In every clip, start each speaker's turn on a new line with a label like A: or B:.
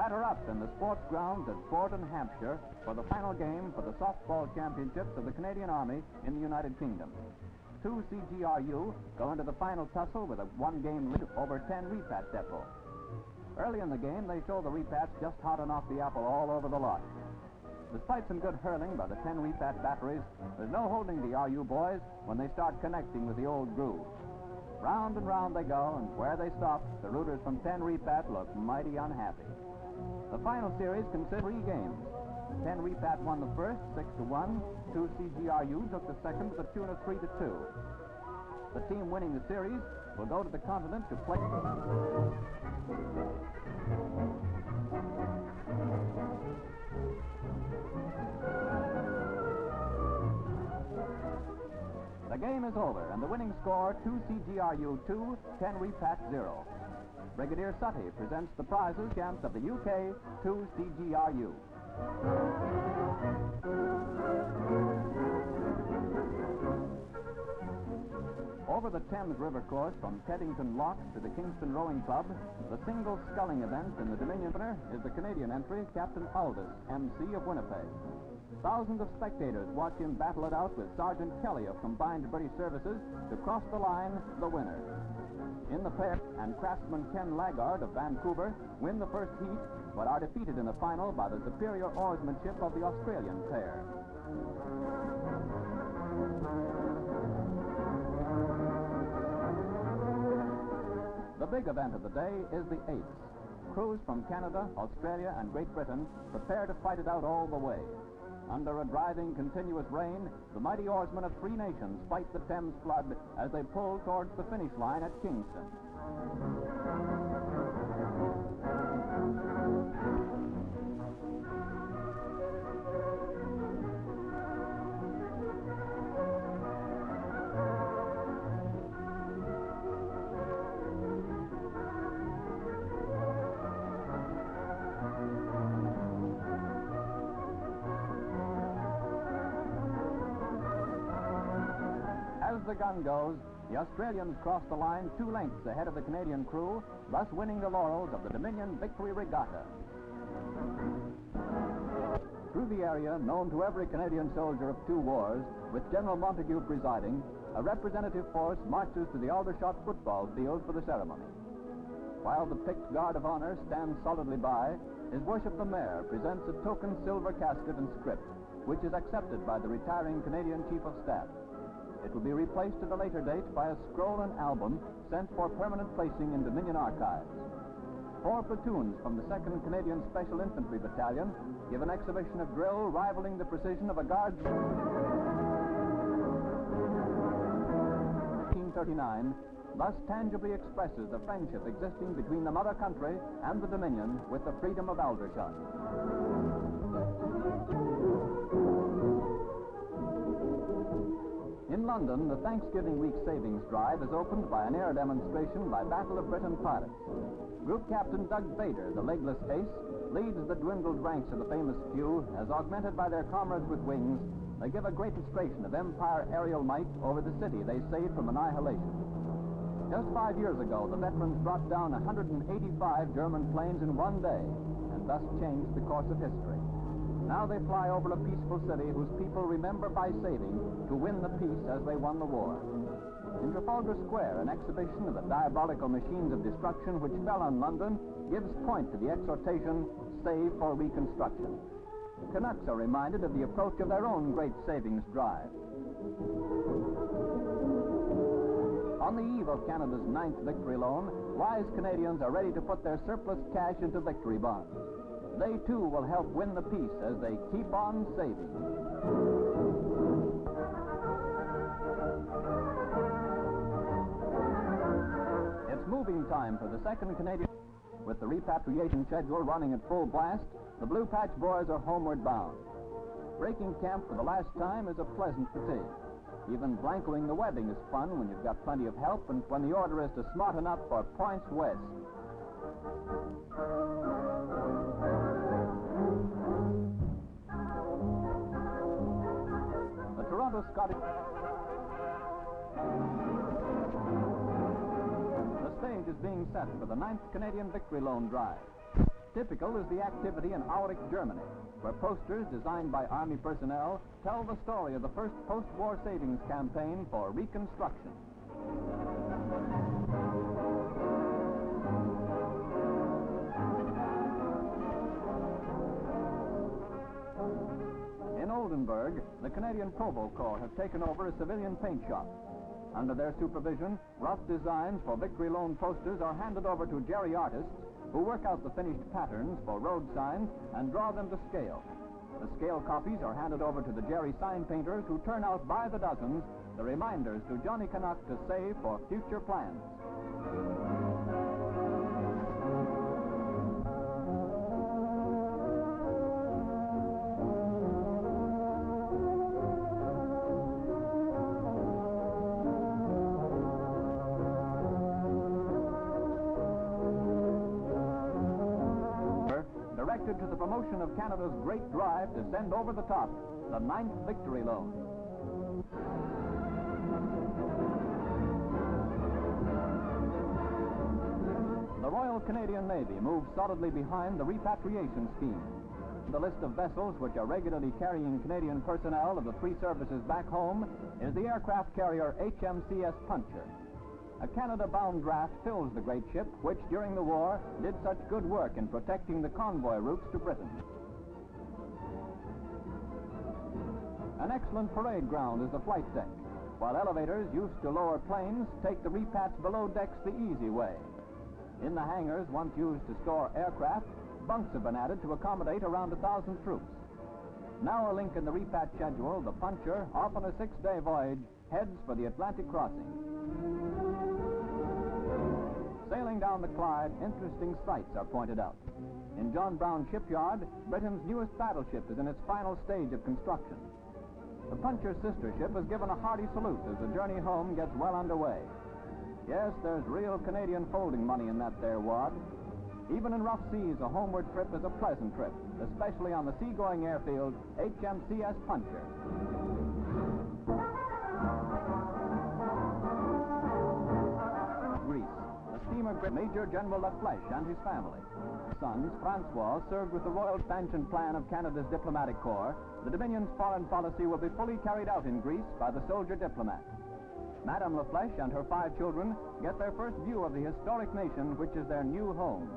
A: batter up in the sports grounds at Borden, Hampshire for the final game for the softball championships of the Canadian Army in the United Kingdom. 2 CGRU go into the final tussle with a 1-game lead over 10 Repat Depot. Early in the game, they show the Repats just how to knock the apple all over the lot. Despite some good hurling by the 10 Repat batteries, there's no holding the RU boys when they start connecting with the old groove. Round and round they go, and where they stop, the rooters from 10 Repat look mighty unhappy. The final series consists of 3 games. 10 Repat won the first, 6-1. 2 CGRU took the second with a tune of 3-2. The team winning the series will go to the continent to play. The game is over, and the winning score, 2 CGRU 2, 10 Repat 0. Brigadier Sutty presents the prizes champs of the UK 2 CGRU. Over the Thames River course from Teddington Locks to the Kingston Rowing Club, the single sculling event in the Dominion winner is the Canadian entry, Captain Aldous, MC of Winnipeg. Thousands of spectators watch him battle it out with Sergeant Kelly of Combined British Services to cross the line, the winner. In the pair, and craftsman Ken Laggard of Vancouver win the first heat, but are defeated in the final by the superior oarsmanship of the Australian pair. The big event of the day is the eights. Crews from Canada, Australia, and Great Britain prepare to fight it out all the way. Under a driving, continuous rain, the mighty oarsmen of 3 nations fight the Thames flood as they pull towards the finish line at Kingston. As the gun goes, the Australians cross the line 2 lengths ahead of the Canadian crew, thus winning the laurels of the Dominion Victory Regatta. Through the area known to every Canadian soldier of 2 wars, with General Montague presiding, a representative force marches to the Aldershot football field for the ceremony. While the picked guard of honor stands solidly by, His Worship the Mayor presents a token silver casket and script, which is accepted by the retiring Canadian Chief of Staff. It will be replaced at a later date by a scroll and album sent for permanent placing in Dominion archives. 4 platoons from the 2nd Canadian Special Infantry Battalion give an exhibition of drill rivaling the precision of a guard's. 1939 thus tangibly expresses the friendship existing between the mother country and the Dominion with the freedom of Aldershot. In London, the Thanksgiving week savings drive is opened by an air demonstration by Battle of Britain pilots. Group Captain Doug Bader, the legless ace, leads the dwindled ranks of the famous few as, augmented by their comrades with wings, they give a great illustration of Empire aerial might over the city they saved from annihilation. Just 5 years ago, the veterans brought down 185 German planes in one day and thus changed the course of history. Now they fly over a peaceful city whose people remember by saving to win the peace as they won the war. In Trafalgar Square, an exhibition of the diabolical machines of destruction which fell on London gives point to the exhortation, save for reconstruction. Canucks are reminded of the approach of their own great savings drive. On the eve of Canada's 9th victory loan, wise Canadians are ready to put their surplus cash into victory bonds. They, too, will help win the peace as they keep on saving. It's moving time for the 2nd Canadian. With the repatriation schedule running at full blast, the Blue Patch boys are homeward bound. Breaking camp for the last time is a pleasant fatigue. Even blancoing the webbing is fun when you've got plenty of help and when the order is to smarten up for points west. The Toronto Scottish. The stage is being set for the 9th Canadian Victory Loan Drive. Typical is the activity in Aurich, Germany, where posters designed by Army personnel tell the story of the first post-war savings campaign for reconstruction. In Oldenburg, the Canadian Provo Corps have taken over a civilian paint shop. Under their supervision, rough designs for Victory Loan posters are handed over to Jerry artists who work out the finished patterns for road signs and draw them to scale. The scale copies are handed over to the Jerry sign painters who turn out by the dozens the reminders to Johnny Canuck to save for future plans. Directed to the promotion of Canada's great drive to send over the top the 9th Victory Loan. The Royal Canadian Navy moves solidly behind the repatriation scheme. The list of vessels which are regularly carrying Canadian personnel of the three services back home is the aircraft carrier HMCS Puncher. A Canada-bound draft fills the great ship, which during the war did such good work in protecting the convoy routes to Britain. An excellent parade ground is the flight deck, while elevators used to lower planes take the repats below decks the easy way. In the hangars once used to store aircraft, bunks have been added to accommodate around 1,000 troops. Now a link in the repat schedule, the Puncher, off on a 6-day voyage, heads for the Atlantic crossing. Sailing down the Clyde, interesting sights are pointed out. In John Brown Shipyard, Britain's newest battleship is in its final stage of construction. The Puncher's sister ship is given a hearty salute as the journey home gets well underway. Yes, there's real Canadian folding money in that there wad. Even in rough seas, a homeward trip is a pleasant trip, especially on the seagoing airfield HMCS Puncher. Greece. The steamer Major General Laflèche and his family. Sons, Francois, served with the Royal Expansion Plan of Canada's diplomatic corps. The Dominion's foreign policy will be fully carried out in Greece by the soldier diplomat. Madame Laflèche and her 5 children get their first view of the historic nation which is their new home.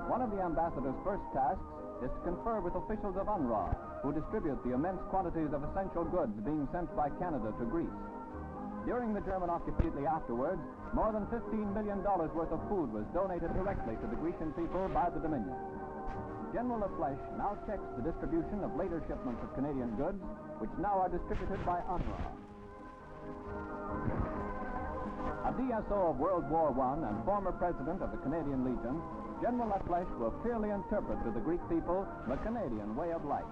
A: One of the ambassador's first tasks is to confer with officials of UNRWA, who distribute the immense quantities of essential goods being sent by Canada to Greece. During the German occupation afterwards, more than $15 million worth of food was donated directly to the Grecian people by the Dominion. General Laflèche now checks the distribution of later shipments of Canadian goods, which now are distributed by UNRWA. A DSO of World War I and former president of the Canadian Legion, General Laflèche will clearly interpret to the Greek people the Canadian way of life.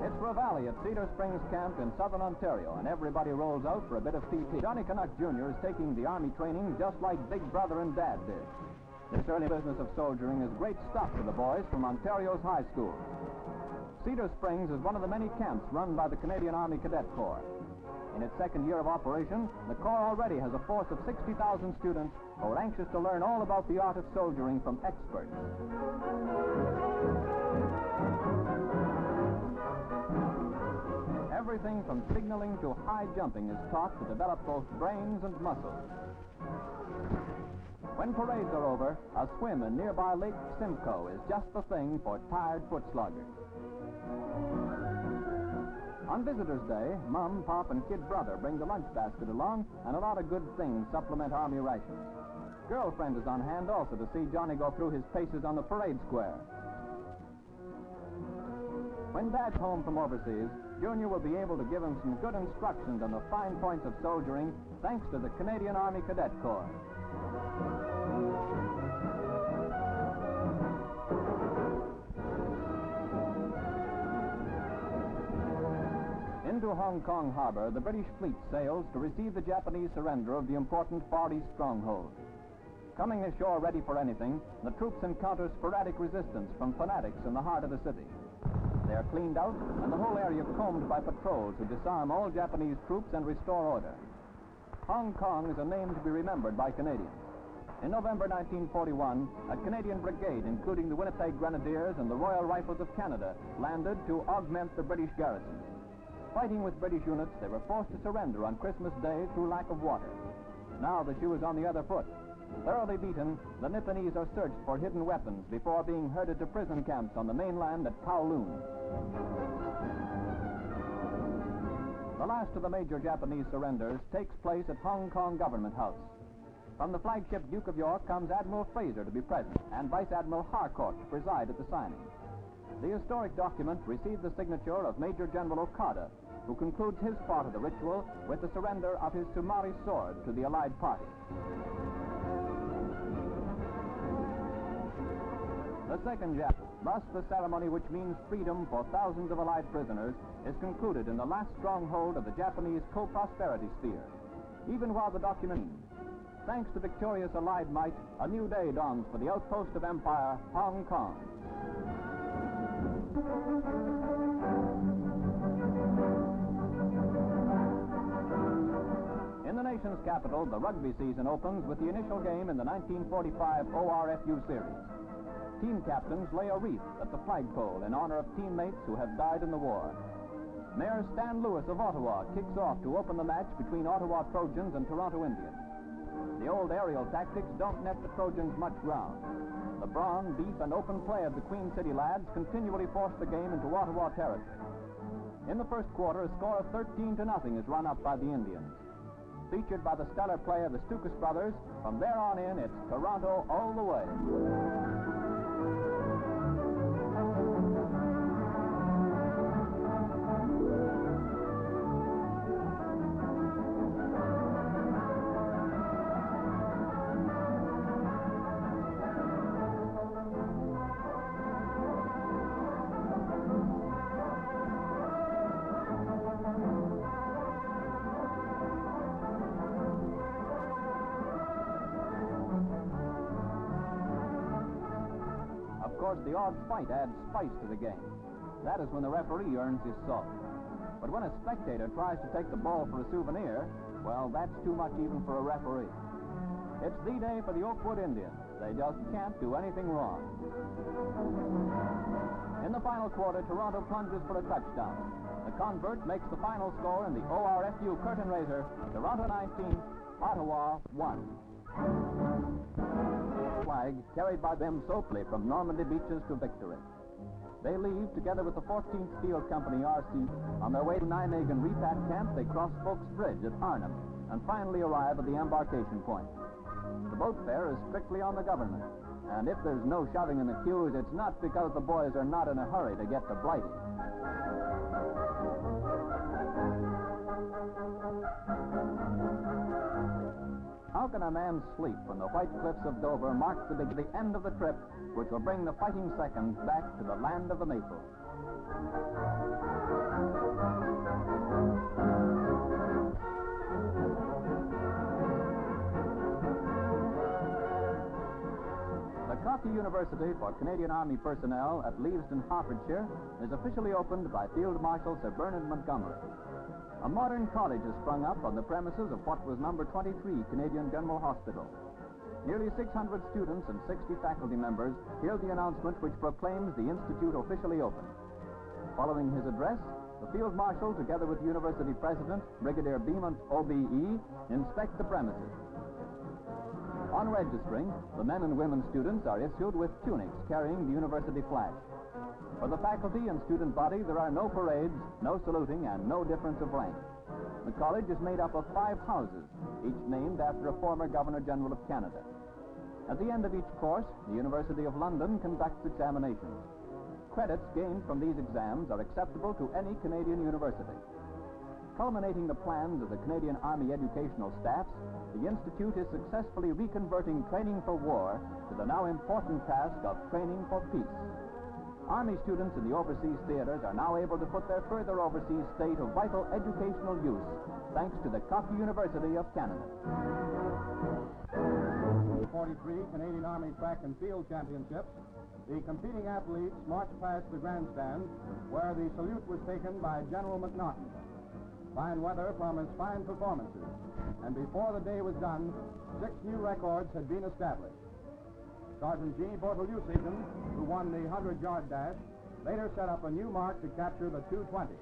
A: It's Ravalli at Cedar Springs Camp in southern Ontario, and everybody rolls out for a bit of PT. Johnny Canuck Jr. is taking the Army training just like Big Brother and Dad did. This early business of soldiering is great stuff for the boys from Ontario's high school. Cedar Springs is one of the many camps run by the Canadian Army Cadet Corps. In its second year of operation, the Corps already has a force of 60,000 students who are anxious to learn all about the art of soldiering from experts. Everything from signaling to high jumping is taught to develop both brains and muscles. When parades are over, a swim in nearby Lake Simcoe is just the thing for tired foot sloggers. On Visitors' Day, Mom, Pop, and Kid Brother bring the lunch basket along, and a lot of good things supplement Army rations. Girlfriend is on hand also to see Johnny go through his paces on the parade square. When Dad's home from overseas, Junior will be able to give him some good instructions on the fine points of soldiering, thanks to the Canadian Army Cadet Corps. Into Hong Kong harbor, the British fleet sails to receive the Japanese surrender of the important Far East stronghold. Coming ashore ready for anything, the troops encounter sporadic resistance from fanatics in the heart of the city. They are cleaned out, and the whole area combed by patrols who disarm all Japanese troops and restore order. Hong Kong is a name to be remembered by Canadians. In November 1941, a Canadian brigade, including the Winnipeg Grenadiers and the Royal Rifles of Canada, landed to augment the British garrison. Fighting with British units, they were forced to surrender on Christmas Day through lack of water. Now the shoe is on the other foot. Thoroughly beaten, the Nipponese are searched for hidden weapons before being herded to prison camps on the mainland at Kowloon. The last of the major Japanese surrenders takes place at Hong Kong Government House. From the flagship Duke of York comes Admiral Fraser to be present and Vice Admiral Harcourt to preside at the signing. The historic document received the signature of Major General Okada, who concludes his part of the ritual with the surrender of his Sumari sword to the Allied party. The second Jap. Thus, the ceremony, which means freedom for thousands of Allied prisoners, is concluded in the last stronghold of the Japanese co-prosperity sphere. Even while the document... Thanks to victorious Allied might, a new day dawns for the outpost of empire, Hong Kong. In the nation's capital, the rugby season opens with the initial game in the 1945 ORFU series. Team captains lay a wreath at the flagpole in honor of teammates who have died in the war. Mayor Stan Lewis of Ottawa kicks off to open the match between Ottawa Trojans and Toronto Indians. The old aerial tactics don't net the Trojans much ground. The brawn, beef, and open play of the Queen City lads continually force the game into Ottawa territory. In the first quarter, a score of 13-0 is run up by the Indians. Featured by the stellar play of the Stukas brothers, from there on in, it's Toronto all the way. Of course, the odd fight adds spice to the game. That is when the referee earns his salt. But when a spectator tries to take the ball for a souvenir, well, that's too much even for a referee. It's the day for the Oakwood Indians. They just can't do anything wrong. In the final quarter, Toronto plunges for a touchdown. The convert makes the final score in the ORFU curtain raiser, Toronto 19, Ottawa 1. Flag carried by them safely from Normandy beaches to victory. They leave together with the 14th Field Company RC. On their way to Nijmegen Repat camp, they cross Folks Bridge at Arnhem and finally arrive at the embarkation point. The boat fare is strictly on the government, and if there's no shoving in the queues, it's not because the boys are not in a hurry to get to Blighty. How can a man sleep when the white cliffs of Dover mark the end of the trip, which will bring the fighting seconds back to the land of the maple? The Coffee University for Canadian Army personnel at Leavesden, Hertfordshire, is officially opened by Field Marshal Sir Bernard Montgomery. A modern college has sprung up on the premises of what was number 23 Canadian General Hospital. Nearly 600 students and 60 faculty members hear the announcement which proclaims the institute officially open. Following his address, the Field Marshal, together with University President Brigadier Beamont OBE, inspect the premises. On registering, the men and women students are issued with tunics carrying the university flag. For the faculty and student body, there are no parades, no saluting, and no difference of rank. The college is made up of 5 houses, each named after a former Governor-General of Canada. At the end of each course, the University of London conducts examinations. Credits gained from these exams are acceptable to any Canadian university. Culminating the plans of the Canadian Army educational staffs, the Institute is successfully reconverting training for war to the now important task of training for peace. Army students in the overseas theaters are now able to put their further overseas stay to vital educational use, thanks to the Coffee University of Canada.
B: 43 Canadian Army Track and Field Championships, the competing athletes marched past the grandstand where the salute was taken by General McNaughton. Fine weather promised fine performances, and before the day was done, 6 new records had been established. Sergeant G. Bortolusegan, who won the 100-yard dash, later set up a new mark to capture the 220.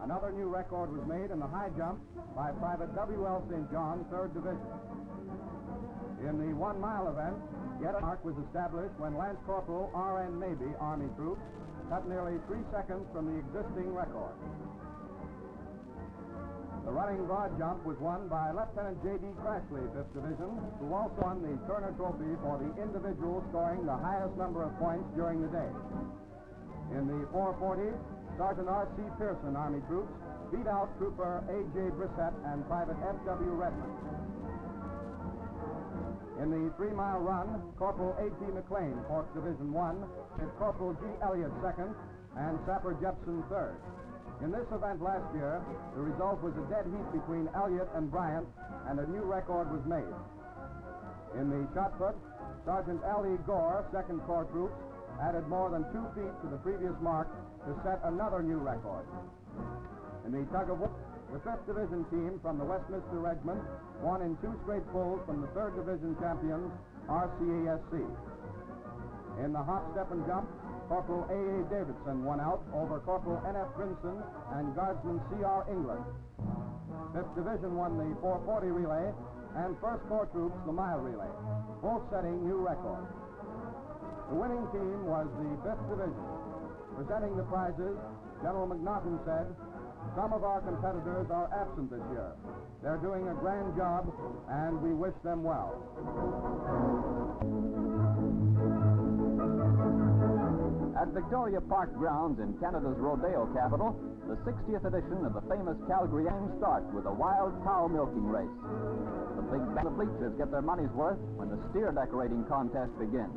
B: Another new record was made in the high jump by Private W.L. St. John, 3rd Division. In the 1-mile event, yet a mark was established when Lance Corporal R.N. Mabey, Army troops, cut nearly 3 seconds from the existing record. The running broad jump was won by Lieutenant J.D. Crashley, 5th Division, who also won the Turner Trophy for the individual scoring the highest number of points during the day. In the 440s, Sergeant R.C. Pearson, Army troops, beat out Trooper A.J. Brissett and Private F.W. Redmond. In the 3-mile run, Corporal A.T. McLean, 4th Division 1, hit Corporal G. Elliott 2nd and Sapper Jepson 3rd. In this event last year, the result was a dead heat between Elliott and Bryant, and a new record was made. In the shot put, Sergeant L.E. Gore, 2nd Corps troops, added more than 2 feet to the previous mark to set another new record. In the tug of war, the 5th Division team from the Westminster Regiment won in 2 straight pulls from the 3rd Division champions, RCASC. In the hop, step, and jump, Corporal A.A. Davidson won out over Corporal N.F. Grinson and Guardsman C.R. England. 5th Division won the 440 relay, and 1st Corps troops the mile relay, both setting new records. The winning team was the 5th Division. Presenting the prizes, General McNaughton said, "Some of our competitors are absent this year. They're doing a grand job, and we wish them well."
A: At Victoria Park grounds in Canada's rodeo capital, the 60th edition of the famous Calgary Games starts with a wild cow milking race. The big band of bleachers get their money's worth when the steer decorating contest begins.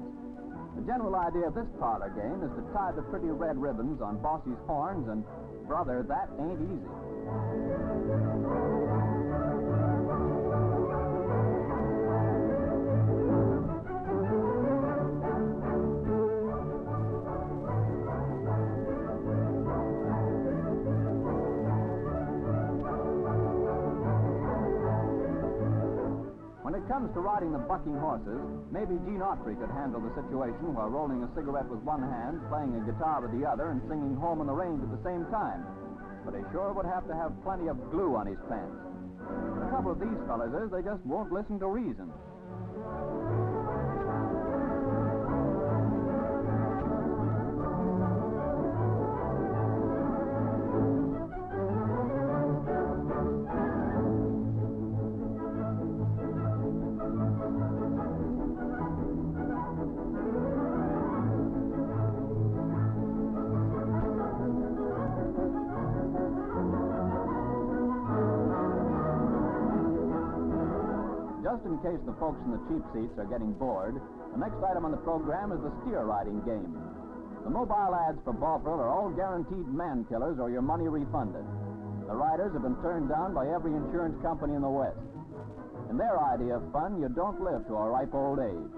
A: The general idea of this parlor game is to tie the pretty red ribbons on Bossy's horns, and brother, that ain't easy. When it comes to riding the bucking horses, maybe Gene Autry could handle the situation while rolling a cigarette with one hand, playing a guitar with the other, and singing Home in the Range at the same time. But he sure would have to have plenty of glue on his pants. The trouble with these fellas is they just won't listen to reason. Just in case the folks in the cheap seats are getting bored, the next item on the program is the steer riding game. The mobile ads for Ballville are all guaranteed man killers or your money refunded. The riders have been turned down by every insurance company in the West. In their idea of fun, you don't live to a ripe old age.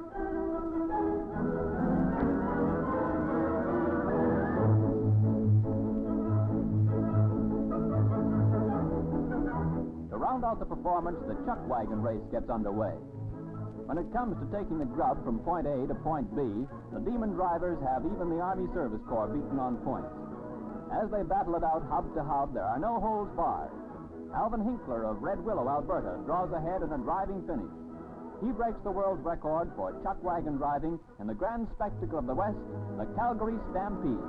A: To round out the performance, the chuck wagon race gets underway. When it comes to taking the grub from point A to point B, the demon drivers have even the Army Service Corps beaten on points. As they battle it out hub to hub, there are no holds barred. Alvin Hinkler of Red Willow, Alberta, draws ahead in a driving finish. He breaks the world's record for chuck wagon driving in the grand spectacle of the West, the Calgary Stampede.